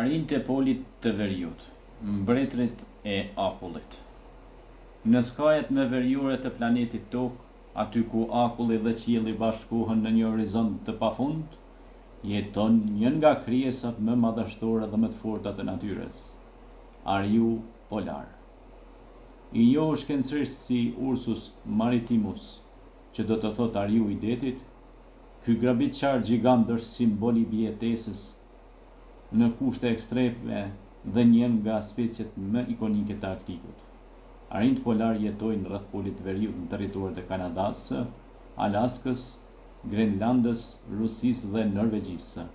Arrinjtë e polit të veriut, mbretërit e akullit. Në skajet më veriore të planetit Tokë, aty ku akulli dhe qielli bashkohen në një horizont të pafund, jeton një nga krijesat më madhështore dhe më të forta të natyrës, ariu polar. I njohur shkencërisht si Ursus maritimus, që do të thotë ariu i detit, ky grabitçar gjigant është simbol i mbijetesës në kushte ekstreme dhe një nga speciet më ikonike të Arktikut. Arrinjtë polar jetojnë rreth polit të veriut në territoret e Kanadas, Alaskës, Grenlandës, Rusisë dhe Norvegjisë.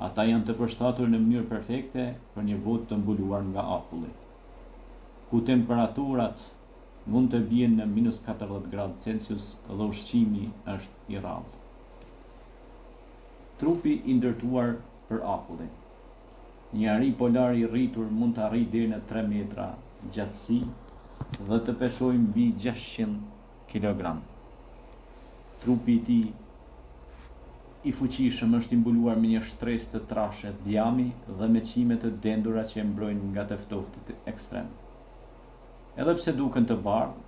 Ata janë të përshtatur në mënyrë perfekte për një botë të mbuluar nga akulli, ku temperaturat mund të bien në -40°C dhe ushqimi është i rrallë. Trupi i ndërtuar për akullin. Një ari polar i rritur mund të arrijë deri në 3 metra gjatësi dhe të peshojë mbi 600 kg. Trupi i tij i fuqishëm është i mbuluar me një shtresë të trashë djami dhe me qime të dendura që e mbrojnë nga të ftohtit ekstrem. Edhe pse duken të bardhë,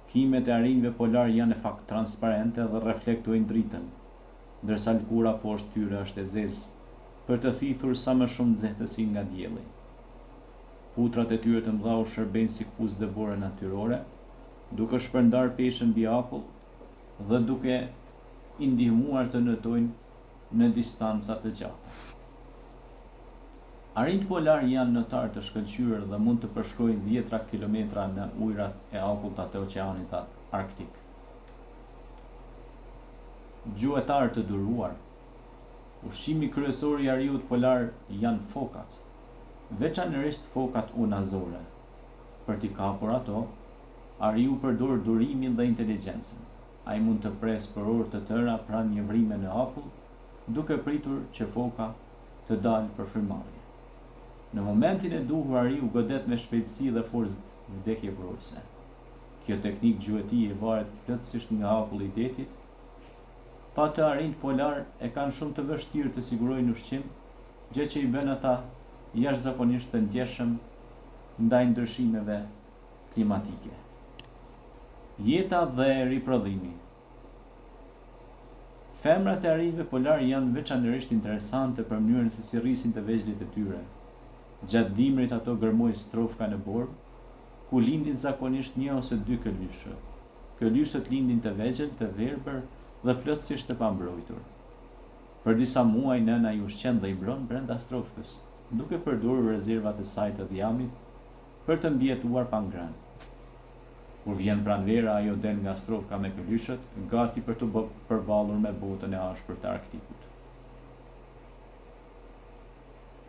kimet e arinjve polar janë në fakt transparente dhe reflektojnë dritën, ndërsa lkura poshtë tyre është e zezë për të thithur sa më shumë nxehtësi nga dielli. Putrat e tyre të mëdha u shërbejnë si kpucë dëbore natyrore, duke shpërndar peshën mbi akull dhe duke i ndihmuar të nëtojnë në distanca të gjata. Arrinjtë polar janë notarë të shkëlqyer dhe mund të përshkojnë 10 kilometra në ujërat e akullta të Oqeanit Arktik. Gjuetar të duruar, ushqimi kryesor i ariut polar janë fokat, veçanërisht fokat unazore. Për t'i kapur ato, ariu përdor durimin dhe inteligjencën. Ai mund të presë për orë të tëra pranë një vrime në akull, duke pritur që foka të dalë për frymëmarrje. Në momentin e duhur ariu godet me shpejtësi dhe forcë vdekjebrorëse. Kjo teknikë gjuetie varet plotësisht nga akulli i detit. Pa të arrinjtë polar e kanë shumë të vështirë të sigurojnë ushqim, gjë që i bën ata jashtëzakonisht të ndjeshëm ndaj ndryshimeve klimatike. Jeta dhe riprodhimi. Femrat e arinjve polar janë veçanërisht interesante për mënyrën se si rrisin të vegjëlit e tyre. Gjatë dimrit ato gërmojnë strofka në borë, ku lindin zakonisht 1 ose 2 këlyshë. Këlyshët lindin të vegjël, të verbër dhe plotësisht të pambrojtur. Për disa muaj nëna i ushqen dhe i mbron brenda strofkës, duke përdorur rezervat e saj të dhjamit për të mbijetuar pa ngrënë. Kur vjen pranvera, ajo del nga strofka me këlyshët, gati për të përballur me botën e ashpër të Arktikut.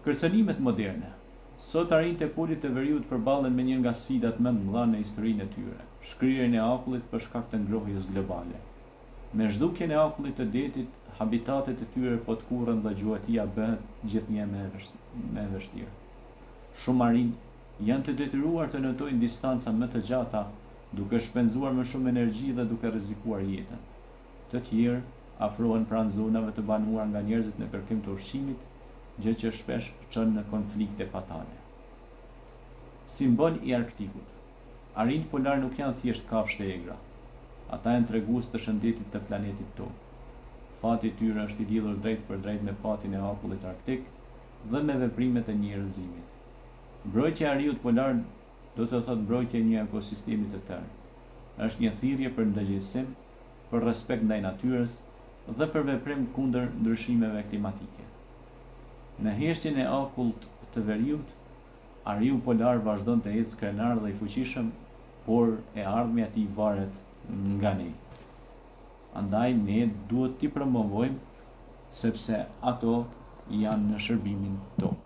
Kërcënimet moderne. Sot arrinjtë e polit të veriut përballen me një nga sfidat më të mëdha në historinë e tyre, shkrirjen e akullit për shkak të ngrohjes globale. Me zhdukjen e akullit të detit, habitatet e tyre po të kurren dhe gjuetia bëhet gjithnjë më e vështirë. Shumë arinj janë të detyruar të nëtojnë distanca më të gjata, duke shpenzuar më shumë energji dhe duke rrezikuar jetën. Të tjerë afrohen pranë zonave të banuara nga njerëzit në kërkim të ushqimit, gjë që shpesh çon në konflikte fatale. Simbol i Arktikut. Arrinjtë polar nuk janë thjesht kafshë të egra. Ata janë tregues të shëndetit të planetit tonë. Fati i tyre është i lidhur drejt për drejt me fatin e akullit arktik dhe me veprimet e njerëzimit. Mbrojtja e ariut polar do të thotë mbrojtja e një ekosistemi të tërë. Është një thirrje për ndërgjegjësim, për respekt ndaj natyrës dhe për veprim kundër ndryshimeve klimatike. Në heshtjen e akullit të veriut, ariu polar vazhdon të ecë krenar dhe i fuqishëm, por e ardhmja e tij varet nga ne. Andaj ne duhet t'i promovojmë sepse ato janë në shërbimin tonë.